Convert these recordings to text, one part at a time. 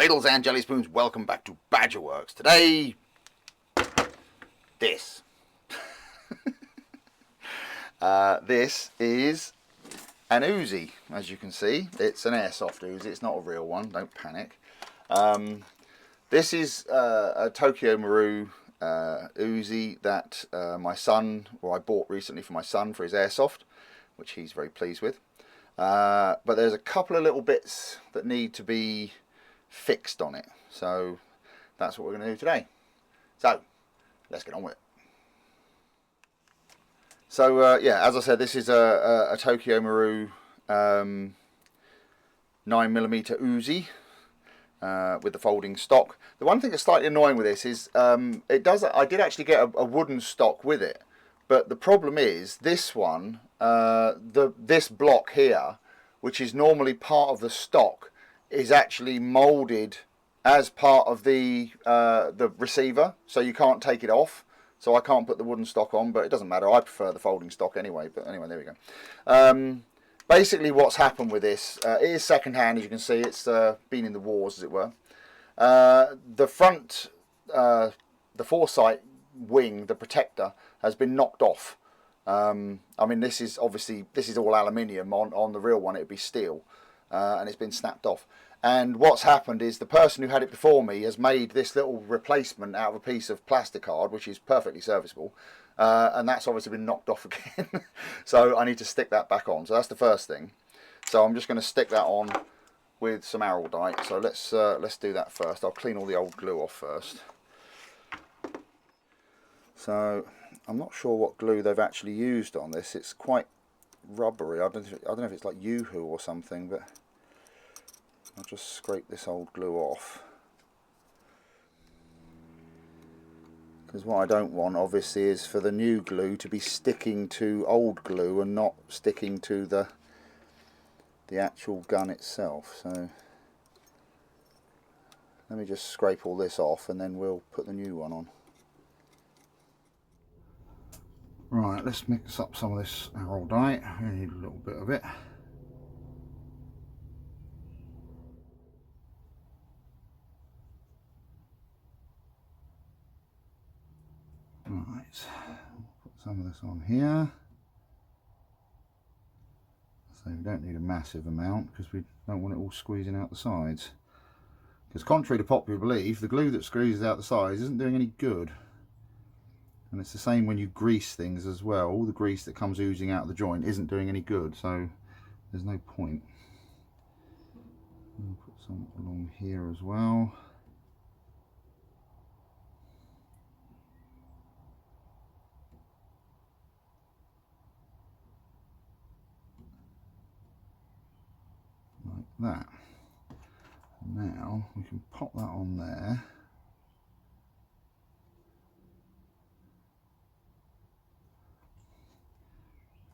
Ladles and jelly spoons, welcome back to Badgerworks. Today, this. This is an Uzi, as you can see. It's an Airsoft Uzi, it's not a real one, don't panic. This is a Tokyo Marui Uzi that my son, or I bought recently for my son for his Airsoft, which he's very pleased with. But there's a couple of little bits that need to be fixed on it, so that's what we're going to do today. So let's get on with it. So yeah, as I said, this is a Tokyo Marui 9mm Uzi with the folding stock. The one thing that's slightly annoying with this is I did actually get a wooden stock with it, but the problem is this one, this block here, which is normally part of the stock, is actually molded as part of the receiver, so you can't take it off. So I can't put the wooden stock on, but it doesn't matter. I prefer the folding stock anyway. But anyway, there we go. Basically, what's happened with this, it is second-hand, as you can see. It's been in the wars, as it were. The front, the foresight wing, the protector, has been knocked off. I mean, this is all aluminium. On the real one, it would be steel. And it's been snapped off. And what's happened is the person who had it before me has made this little replacement out of a piece of plastic card, which is perfectly serviceable, and that's obviously been knocked off again. So I need to stick that back on. So that's the first thing. So I'm just going to stick that on with some Araldite. So let's do that first. I'll clean all the old glue off first. So I'm not sure what glue they've actually used on this. It's quite rubbery. I don't know if it's like Yoo-hoo or something, but I'll just scrape this old glue off, because what I don't want obviously is for the new glue to be sticking to old glue and not sticking to the actual gun itself. So let me just scrape all this off and then we'll put the new one on. Right, let's mix up some of this Araldite. We need a little bit of it. Right, put some of this on here. So we don't need a massive amount because we don't want it all squeezing out the sides. Because contrary to popular belief, the glue that squeezes out the sides isn't doing any good. And it's the same when you grease things as well. All the grease that comes oozing out of the joint isn't doing any good, so there's no point. I'll put some along here as well. Like that. Now we can pop that on there.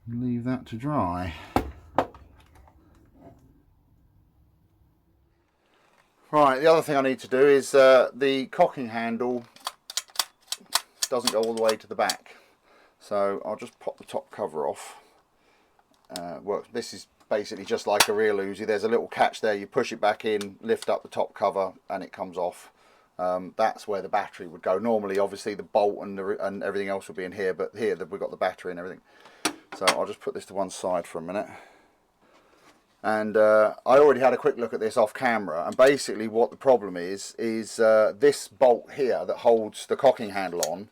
And leave that to dry. Right, the other thing I need to do is the cocking handle doesn't go all the way to the back. So I'll just pop the top cover off. This is basically just like a real Uzi. There's a little catch there. You push it back in, lift up the top cover, and it comes off. That's where the battery would go. Normally, obviously, the bolt and everything else would be in here, but here we've got the battery and everything. So I'll just put this to one side for a minute. And I already had a quick look at this off camera, and basically what the problem is this bolt here that holds the cocking handle on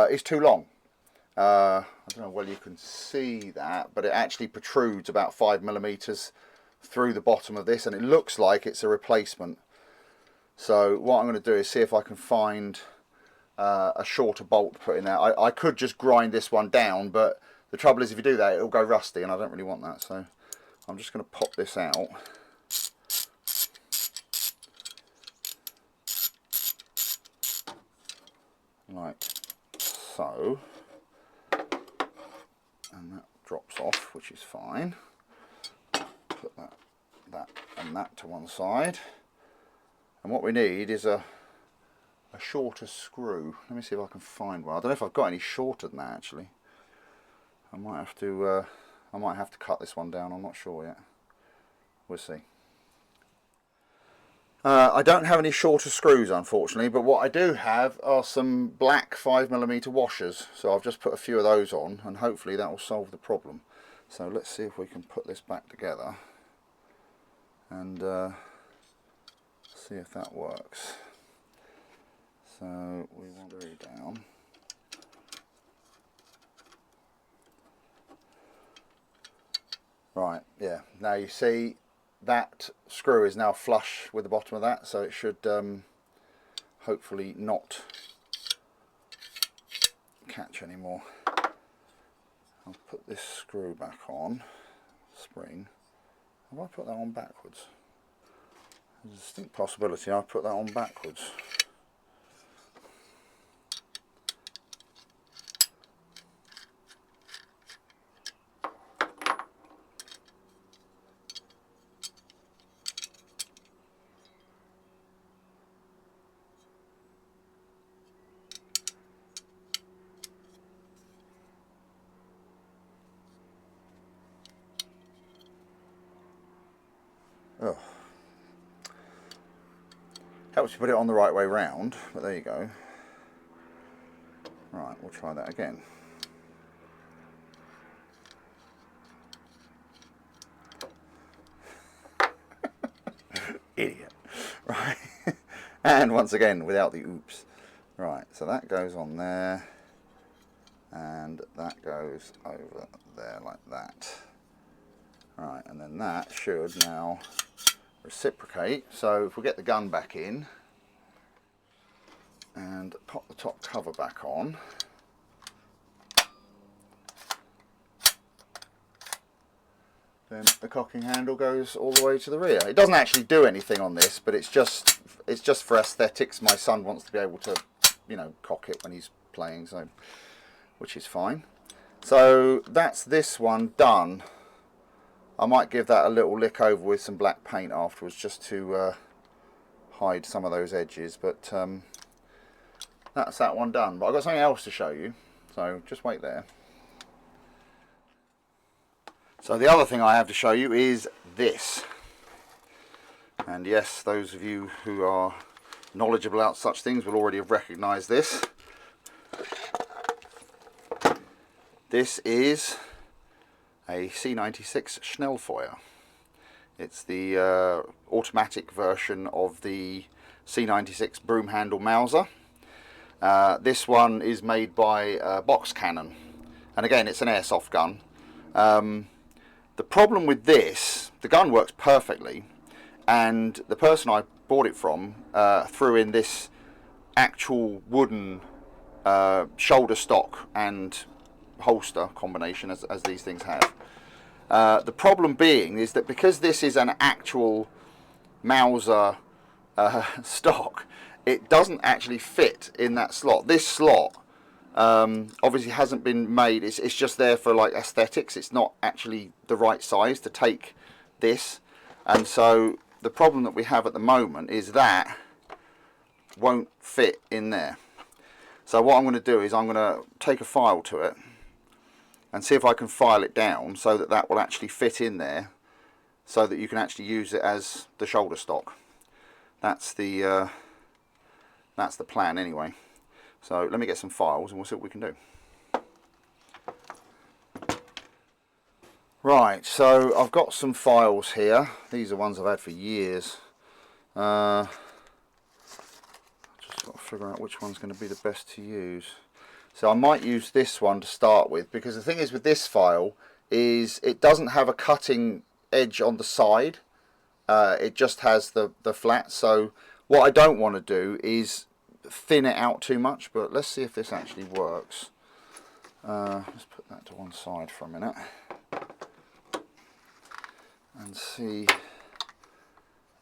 is too long. I don't know whether you can see that, but it actually protrudes about 5mm through the bottom of this, and it looks like it's a replacement. So what I'm going to do is see if I can find a shorter bolt to put in there. I could just grind this one down, but the trouble is if you do that it'll go rusty, and I don't really want that. So I'm just going to pop this out. Like so. And that drops off, which is fine. Put that and that to one side. And what we need is a shorter screw. Let me see if I can find one. I don't know if I've got any shorter than that actually. I might have to cut this one down. I'm not sure yet. We'll see. I don't have any shorter screws, unfortunately, but what I do have are some black 5mm washers. So I've just put a few of those on, and hopefully that will solve the problem. So let's see if we can put this back together and see if that works. So we want to go down. Right, yeah, now you see that screw is now flush with the bottom of that, so it should hopefully not catch anymore. I'll put this screw back on, spring. Have I put that on backwards? There's a distinct possibility I put that on backwards. Oh. Helps you put it on the right way round, but there you go. Right, we'll try that again. Idiot. Right. And once again, without the oops. Right, so that goes on there, and that goes over there like that. Right, and then that should now reciprocate. So if we get the gun back in and pop the top cover back on, then the cocking handle goes all the way to the rear. It doesn't actually do anything on this, but it's just for aesthetics. My son wants to be able to, you know, cock it when he's playing, so which is fine. So that's this one done. I might give that a little lick over with some black paint afterwards, just to hide some of those edges, but that's that one done. But I've got something else to show you, so just wait there. So the other thing I have to show you is this. And yes, those of you who are knowledgeable about such things will already have recognised this. This is a C96 Schnellfeuer. It's the automatic version of the C96 broom handle Mauser. This one is made by Box Cannon, and again it's an airsoft gun. The problem with this, the gun works perfectly, and the person I bought it from threw in this actual wooden shoulder stock and holster combination, as these things have. The problem being is that because this is an actual Mauser stock, it doesn't actually fit in that slot. This slot obviously hasn't been made, it's just there for like aesthetics. It's not actually the right size to take this, and so the problem that we have at the moment is that won't fit in there. So what I'm going to do is I'm going to take a file to it and see if I can file it down so that that will actually fit in there, so that you can actually use it as the shoulder stock. That's the plan anyway. So let me get some files and we'll see what we can do. Right, so I've got some files here. These are ones I've had for years. Just got to figure out which one's going to be the best to use. So I might use this one to start with, because the thing is with this file is it doesn't have a cutting edge on the side. It just has the flat. So what I don't want to do is thin it out too much, but let's see if this actually works. Let's put that to one side for a minute and see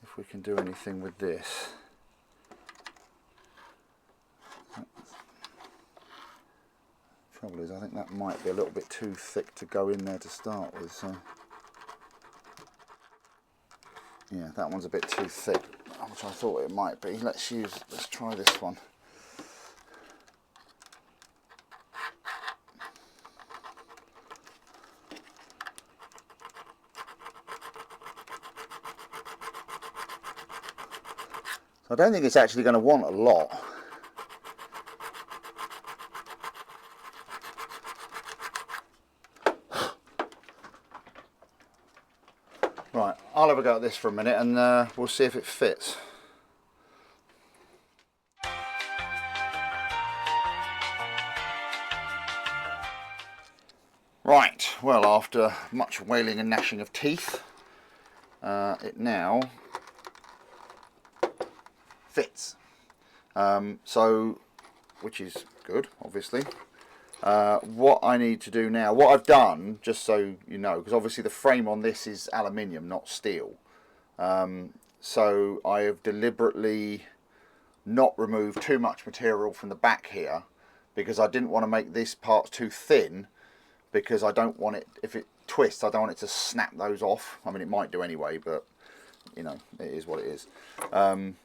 if we can do anything with this. Trouble is, I think that might be a little bit too thick to go in there to start with, so yeah, that one's a bit too thick, which I thought it might be. Let's try this one. So I don't think it's actually going to want a lot. Right, I'll have a go at this for a minute and we'll see if it fits. Right, well, after much wailing and gnashing of teeth, it now fits. So, which is good, obviously. What I need to do now, what I've done, just so you know, because obviously the frame on this is aluminium, not steel. So I have deliberately not removed too much material from the back here, because I didn't want to make this part too thin, because I don't want it, if it twists, I don't want it to snap those off. I mean, it might do anyway, but you know, it is what it is.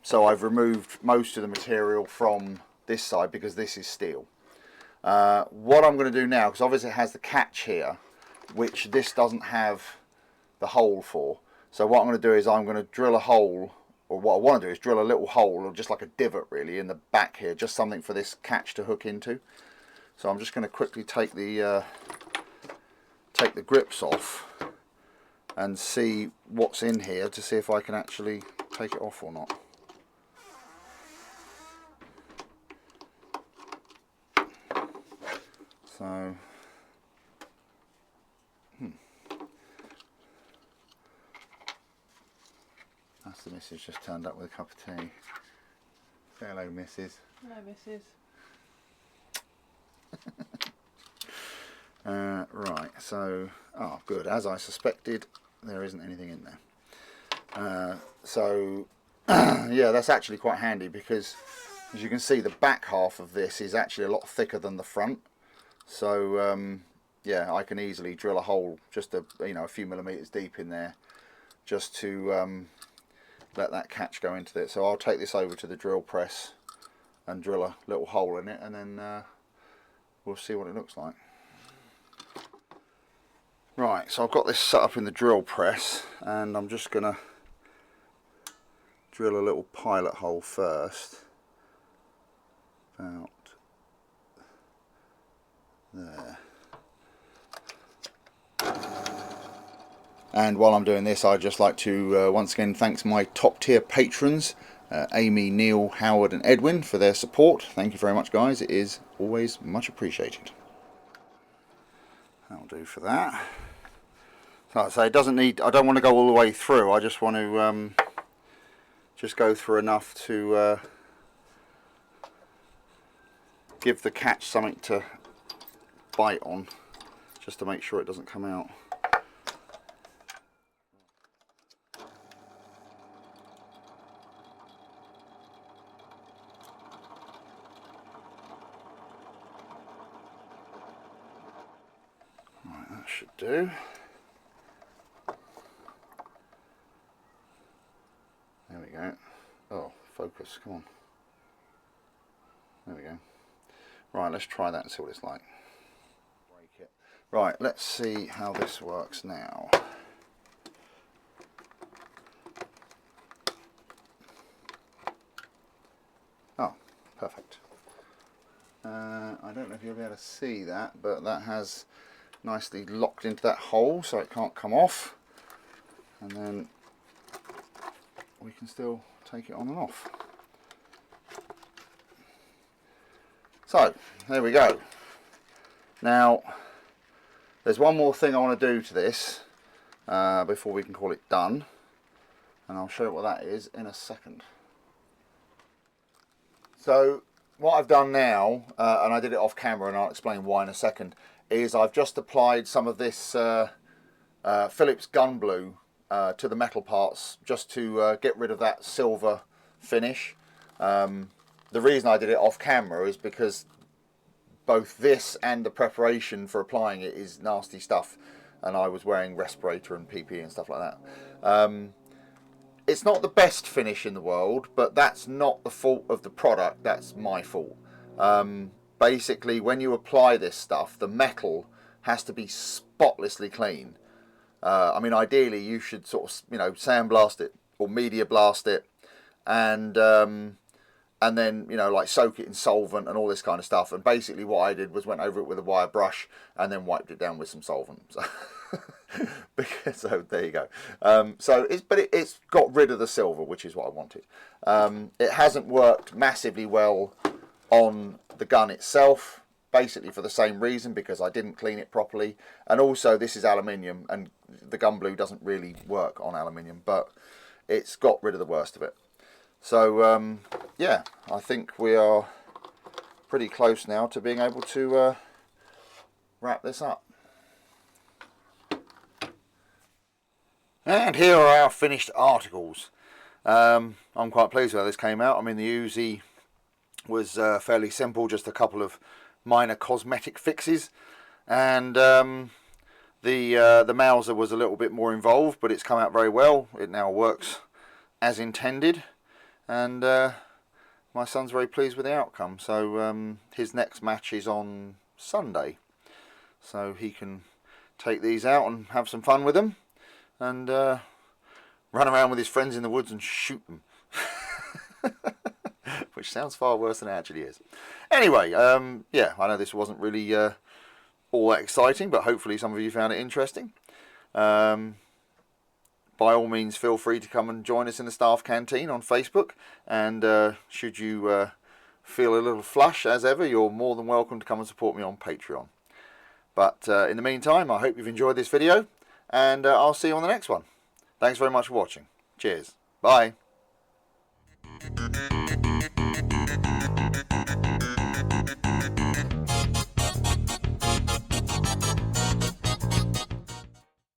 So I've removed most of the material from this side because this is steel. What I'm going to do now, because obviously it has the catch here, which this doesn't have the hole for. So what I'm going to do is I'm going to drill a hole, or what I want to do is drill a little hole, or just like a divot really, in the back here, just something for this catch to hook into. So I'm just going to quickly take the grips off and see what's in here to see if I can actually take it off or not. So, that's the missus just turned up with a cup of tea. Say hello, missus. Hello, missus. Right, so, oh good, as I suspected, there isn't anything in there. So, yeah, that's actually quite handy, because as you can see, the back half of this is actually a lot thicker than the front. So, yeah, I can easily drill a hole just a few millimeters deep in there, just to let that catch go into it. So I'll take this over to the drill press and drill a little hole in it, and then we'll see what it looks like. Right, so I've got this set up in the drill press, and I'm just going to drill a little pilot hole first, about there. And while I'm doing this, I'd just like to once again thank my top tier patrons, Amy, Neil, Howard and Edwin, for their support. Thank you very much, guys. It is always much appreciated. That'll do for that. So like I say, it doesn't need, I don't want to go all the way through. I just want to just go through enough to give the catch something to bite on, just to make sure it doesn't come out. Right, that should do. There we go. Oh, focus, come on. There we go. Right, let's try that and see what it's like. Break it. Right, let's see how this works now. Oh, perfect. I don't know if you'll be able to see that, but that has nicely locked into that hole so it can't come off. And then we can still take it on and off. So, there we go. Now, there's one more thing I want to do to this before we can call it done. And I'll show you what that is in a second. So, what I've done now, and I did it off camera and I'll explain why in a second, is I've just applied some of this Phillips gun blue to the metal parts, just to get rid of that silver finish. The reason I did it off camera is because both this and the preparation for applying it is nasty stuff, and I was wearing respirator and PPE and stuff like that. It's not the best finish in the world, but that's not the fault of the product, that's my fault. Basically, when you apply this stuff, the metal has to be spotlessly clean. I mean, ideally you should sort of, sandblast it or media blast it, and then, you know, like soak it in solvent and all this kind of stuff. And basically what I did was went over it with a wire brush and then wiped it down with some solvent. So, so there you go. It's got rid of the silver, which is what I wanted. It hasn't worked massively well on the gun itself, basically for the same reason, because I didn't clean it properly. And also this is aluminium, and the gun blue doesn't really work on aluminium, but it's got rid of the worst of it. So yeah, I think we are pretty close now to being able to wrap this up. And here are our finished articles. I'm quite pleased with how this came out. I mean, the Uzi was fairly simple, just a couple of minor cosmetic fixes, and the Mauser was a little bit more involved, but it's come out very well. It now works as intended. And my son's very pleased with the outcome. So his next match is on Sunday. So he can take these out and have some fun with them. And run around with his friends in the woods and shoot them. Which sounds far worse than it actually is. Anyway, yeah, I know this wasn't really all that exciting, but hopefully some of you found it interesting. By all means, feel free to come and join us in the staff canteen on Facebook, and should you feel a little flush as ever, you're more than welcome to come and support me on Patreon. But in the meantime, I hope you've enjoyed this video, and I'll see you on the next one. Thanks very much for watching. Cheers. Bye.